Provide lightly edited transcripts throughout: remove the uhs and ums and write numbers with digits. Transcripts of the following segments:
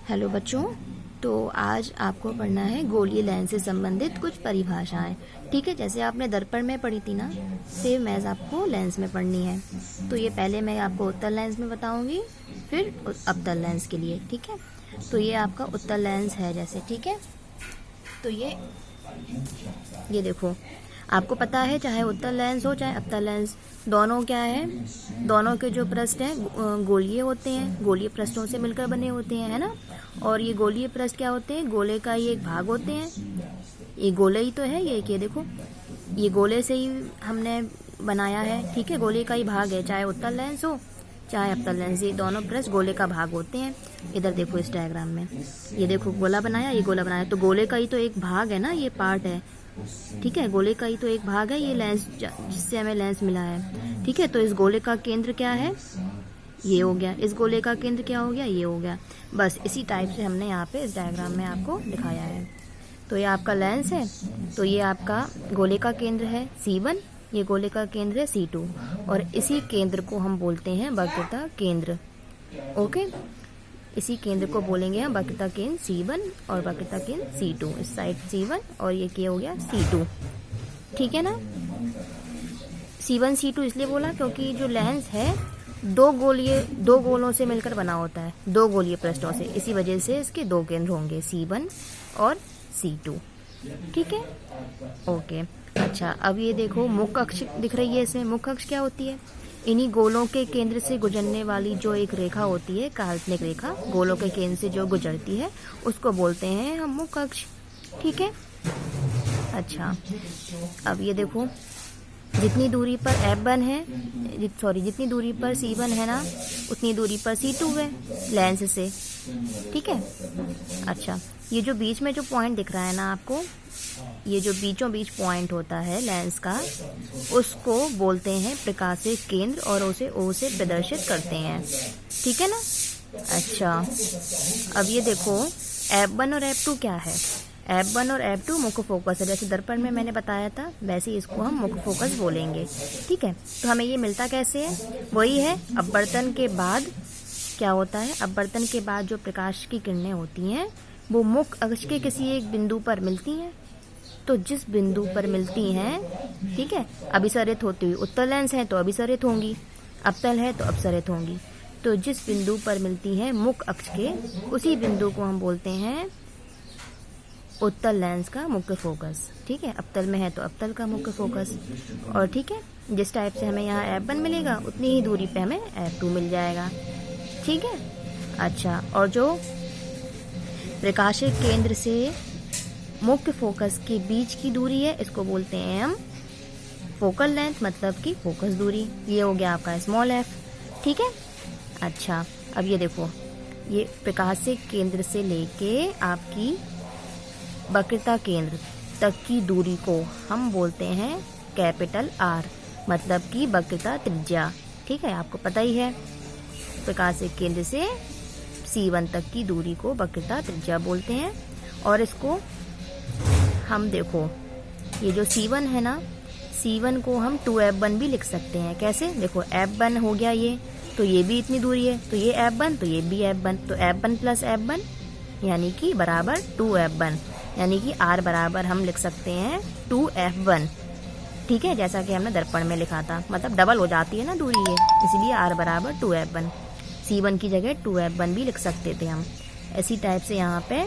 Hello बच्चों, तो आज आपको पढ़ना है गोलीय लेंस से संबंधित कुछ परिभाषाएं। ठीक है, जैसे आपने दर्पण में पढ़ी थी ना, सेम मैज आपको लेंस में पढ़नी है। तो ये पहले मैं आपको उत्तल लेंस में बताऊंगी, फिर अवतल लेंस के लिए। ठीक है, तो ये आपका उत्तल लेंस है जैसे। ठीक है, तो ये देखो, आपको पता है चाहे उत्तल लेंस हो चाहे अवतल लेंस, दोनों क्या है, दोनों के जो पृष्ठ हैं गोलीय होते हैं, गोलीय पृष्ठों से मिलकर बने होते हैं, है ना। और ये गोलीय पृष्ठ क्या होते हैं, गोले का ही एक भाग होते हैं। ये गोले ही तो है, ये देखो, ये गोले से ही हमने बनाया है। ठीक है, गोले का ही भाग है, चाहे उत्तल लेंस हो चाहे अवतल लेंस, ये दोनों पृष्ठ गोले का भाग होते हैं। इधर देखो इस डायग्राम में, ये देखो गोला बनाया, ये गोला बनाया, तो गोले का ही तो एक भाग है ना, ये पार्ट है। ठीक है, गोले का ही तो एक भाग है ये लेंस, जिससे हमें लेंस मिला है। ठीक है, तो इस गोले का केंद्र क्या है, ये हो गया। इस गोले का केंद्र क्या हो गया, ये हो गया। बस इसी टाइप से हमने यहाँ पे इस डायग्राम में आपको दिखाया है। तो ये आपका लेंस है, तो ये आपका गोले का केंद्र है C1, ये गोले का केंद्र है C2, और इसी केंद्र को हम बोलते हैं वक्रता केंद्र। ओके, इसी केंद्र को बोलेंगे हम वक्रता केंद्र C1 और वक्रता केंद्र C2। इस साइड C1 और ये क्या हो गया C2। ठीक है ना, C1 C2 इसलिए बोला क्योंकि जो लेंस है दो गोलों से मिलकर बना होता है, दो गोलीय पृष्ठों से, इसी वजह से इसके दो केंद्र होंगे C1 और C2। ठीक है, ओके। अच्छा, अब ये देखो मुख्य अक्ष दिख रही है इसमें। मुख्य अक्ष क्या होती है, इन्हीं गोलों के केंद्र से गुजरने वाली जो एक रेखा होती है, काल्पनिक रेखा, गोलों के केंद्र से जो गुजरती है उसको बोलते हैं हम मुख्य अक्ष। ठीक है, अच्छा, अब ये देखो, जितनी दूरी पर F1 है, जितनी दूरी पर C1 है ना, उतनी दूरी पर C2 है लेंस से। ठीक है, अच्छा, ये जो बीच में जो पॉइंट दिख रहा है ना आपको, ये जो बीचों बीच पॉइंट होता है लेंस का, उसको बोलते हैं प्रकाशिक केंद्र, और उसे O से प्रदर्शित करते हैं। ठीक है ना। अच्छा, अब ये देखो, F1 और F2 क्या है, F1 और F2 मुख्य फोकस है। जैसे दर्पण में मैंने बताया था, वैसे इसको हम मुख्य फोकस बोलेंगे। ठीक है, तो हमें ये मिलता कैसे है, वही है, अपवर्तन के बाद क्या होता है, अपवर्तन के बाद जो प्रकाश की किरणें होती हैं वो मुख्य अक्ष के किसी एक बिंदु पर मिलती हैं। तो जिस बिंदु पर मिलती हैं, ठीक है, अभिसरित होती हुई, उत्तल लेंस है तो अभिसरित होंगी, अवतल है तो अपसरित होंगी। तो जिस बिंदु पर मिलती है मुख्य अक्ष के, उसी बिंदु को हम बोलते हैं उत्तल लेंस का मुख्य फोकस। ठीक है, अवतल में है तो अवतल का मुख्य फोकस। और ठीक है, जिस टाइप से हमें यहाँ F1 मिलेगा उतनी ही दूरी पे हमें F2 मिल जाएगा। ठीक है, अच्छा, और जो प्रकाशिक केंद्र से मुख्य फोकस के बीच की दूरी है, इसको बोलते हैं हम फोकल लेंथ, मतलब कि फोकस दूरी। ये हो गया आपका स्मॉल f। ठीक है, अच्छा, अब ये देखो, ये प्रकाशिक केंद्र से लेके आपकी वक्रता केंद्र तक की दूरी को हम बोलते हैं कैपिटल R, मतलब कि वक्रता त्रिज्या। ठीक है, आपको पता ही है, प्रकाशिक केंद्र से C1 तक की दूरी को वक्रता त्रिज्या बोलते हैं। और इसको हम देखो, ये जो C1 है ना, C1 को हम 2F1 भी लिख सकते हैं। कैसे, देखो F1 हो गया ये, तो ये भी इतनी दूरी है, तो ये F1 तो ये भी F1, तो F1 प्लस F1 यानी कि बराबर 2F1, यानी कि R बराबर हम लिख सकते हैं 2F1। ठीक है, जैसा कि हमने दर्पण में लिखा था, मतलब डबल हो जाती है ना दूरी ये, इसलिए R बराबर 2F1। C1 की जगह 2F1 भी लिख सकते थे हम। इसी टाइप से यहाँ पे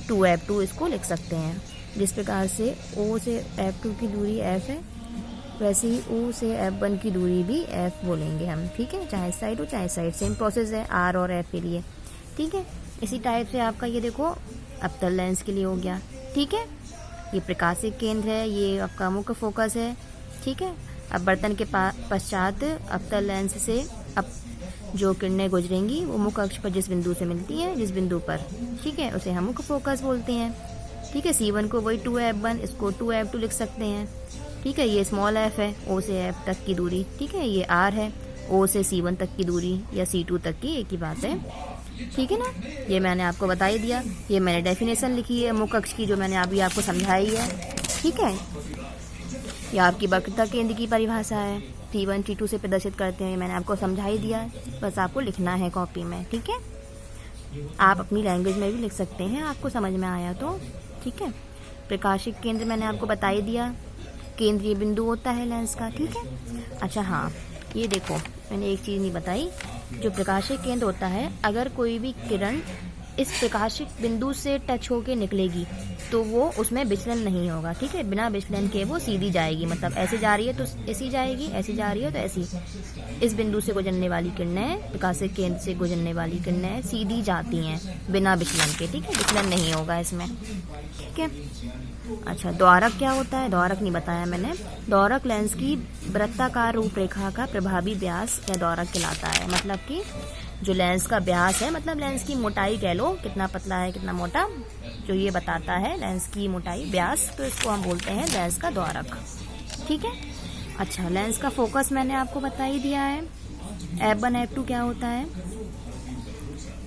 2F2 इसको लिख सकते हैं। जिस प्रकार से O से F2 की दूरी F है, वैसे ही O से F1 की दूरी भी F बोलेंगे हम। ठीक है, चाहे साइड हो चाहे साइड, सेम प्रोसेस है R और F के लिए। ठीक है, इसी टाइप से आपका ये देखो अवतल लेंस के लिए हो गया। ठीक है, ये प्रकाशिक केंद्र है, ये आपका मुख्य फोकस है। ठीक है, अपवर्तन के पश्चात अवतल लेंस से अब जो किरणें गुजरेंगी वो मुख्य अक्ष पर जिस बिंदु से मिलती हैं, जिस बिंदु पर, ठीक है, उसे हम मुख्य फोकस बोलते हैं। ठीक है, C1 को वही 2F1, इसको 2F2 लिख सकते हैं। ठीक है, ये स्मॉल f है, O से F तक की दूरी। ठीक है, ये R है, O से C1 तक की दूरी या C2 तक की, एक ही बात है। ठीक है ना, ये मैंने आपको बता ही दिया। ये मैंने डेफिनेशन लिखी है मुख्य अक्ष की, जो मैंने अभी आपको समझाई है। ठीक है, ये आपकी वक्रता केंद्र की परिभाषा है, T1 T2 से प्रदर्शित करते हैं। मैंने आपको समझा ही दिया है, बस आपको लिखना है कॉपी में। ठीक है, आप अपनी लैंग्वेज में भी लिख सकते हैं, आपको समझ में आया तो। ठीक है, प्रकाशिक केंद्र मैंने आपको बता ही दिया, केंद्रीय बिंदु होता है लेंस का। ठीक है, अच्छा हाँ, ये देखो मैंने एक चीज़ नहीं बताई, जो प्रकाशिक केंद्र होता है, अगर कोई भी किरण इस प्रकाशिक बिंदु से टच होके निकलेगी तो वो उसमें विचलन नहीं होगा। ठीक है, बिना विचलन के वो सीधी जाएगी, मतलब ऐसे जा रही है तो ऐसी जाएगी, ऐसी जा रही है तो ऐसी। इस बिंदु से गुजरने वाली किरणें, प्रकाशिक केंद्र से गुजरने वाली किरणें सीधी जाती हैं बिना विचलन के। ठीक है, विचलन नहीं होगा इसमें। ठीक है, अच्छा द्वारक क्या होता है? द्वारक नहीं बताया मैंने। द्वारक लेंस की वृत्ताकार रूपरेखा का प्रभावी व्यास या द्वारक कहलाता है। मतलब कि जो लेंस का व्यास है, मतलब लेंस की मोटाई कह लो, कितना पतला है कितना मोटा, जो ये बताता है लेंस की मोटाई, व्यास, तो इसको हम बोलते हैं लेंस का द्वारक। ठीक है, अच्छा लेंस का फोकस मैंने आपको बता ही दिया है। F1 F2 क्या होता है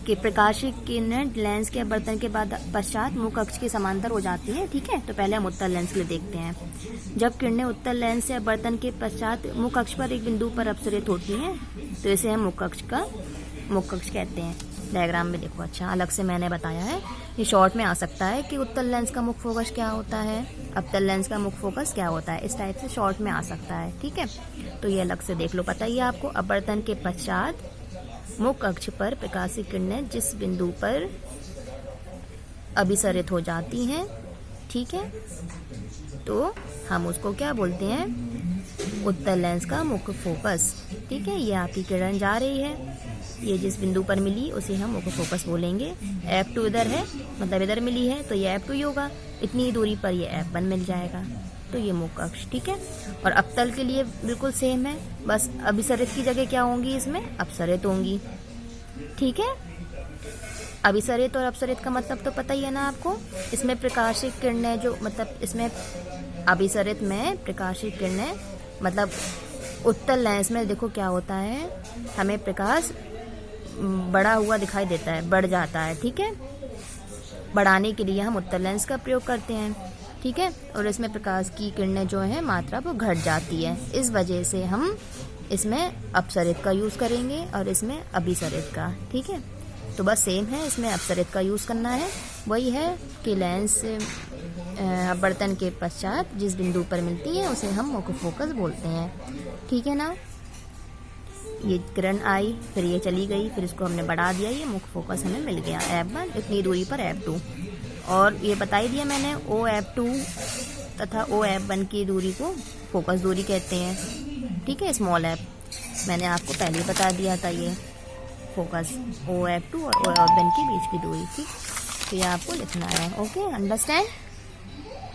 कि प्रकाशिक किरणें लेंस के अपवर्तन के बाद पश्चात मुख्य अक्ष के समांतर हो जाती हैं। ठीक है, तो पहले हम उत्तल लेंस के लिए देखते हैं। जब किरणें उत्तल लेंस से अपवर्तन के पश्चात मुख्य अक्ष पर एक बिंदु पर अपसरित होती हैं तो इसे हम मुख्य अक्ष कहते हैं। डायग्राम में देखो, अच्छा अलग से मैंने बताया है, ये शॉर्ट में आ सकता है कि उत्तल लेंस का मुख्य फोकस क्या होता है, अवतल लेंस का मुख्य फोकस क्या होता है, इस टाइप से शॉर्ट में आ सकता है। ठीक है, तो ये अलग से देख लो, पता ही है आपको। अपवर्तन के पश्चात मुख्य अक्ष पर प्रकाशिक किरणें जिस बिंदु पर अभिसरित हो जाती हैं, ठीक है, तो हम उसको क्या बोलते हैं? उत्तल लेंस का मुख्य फोकस। ठीक है, ये आपकी किरण जा रही है, ये जिस बिंदु पर मिली उसे हम मुख्य फोकस बोलेंगे। F2 इधर है, मतलब इधर मिली है तो ये F2 ही होगा, इतनी ही दूरी पर ये F1 मिल जाएगा, तो ये मुख्य अक्ष। ठीक है, और अवतल के लिए बिल्कुल सेम है, बस अभिसरित की जगह क्या होंगी, इसमें अपसरित होंगी। ठीक है, अभिसरित और अपसरित का मतलब तो पता ही है ना आपको। इसमें प्रकाशिक किरणें जो, मतलब इसमें अभिसरित में प्रकाशिक किरणें, मतलब उत्तल लेंस में देखो क्या होता है, हमें प्रकाश बड़ा हुआ दिखाई देता है, बढ़ जाता है। ठीक है, बढ़ाने के लिए हम उत्तल लेंस का प्रयोग करते हैं। ठीक है, और इसमें प्रकाश की किरणें जो है मात्रा वो घट जाती है, इस वजह से हम इसमें अपसरित का यूज़ करेंगे और इसमें अभिसरित का। ठीक है, तो बस सेम है, इसमें अपसरित का यूज़ करना है। वही है कि लेंस अपवर्तन के पश्चात जिस बिंदु पर मिलती है उसे हम मुख्य फोकस बोलते हैं। ठीक है ना, ये किरण आई, फिर ये चली गई, फिर इसको हमने बढ़ा दिया, ये मुख्य फोकस हमें मिल गया F1, इतनी दूरी पर F2। और ये बता ही दिया मैंने, OF2 तथा OF1 की दूरी को फोकस दूरी कहते हैं। ठीक है, स्मॉल f मैंने आपको पहले ही बता दिया था, ये फोकस OF2 और OF1 के बीच की दूरी। ठीक, तो ये आपको लिखना है। Okay, understand.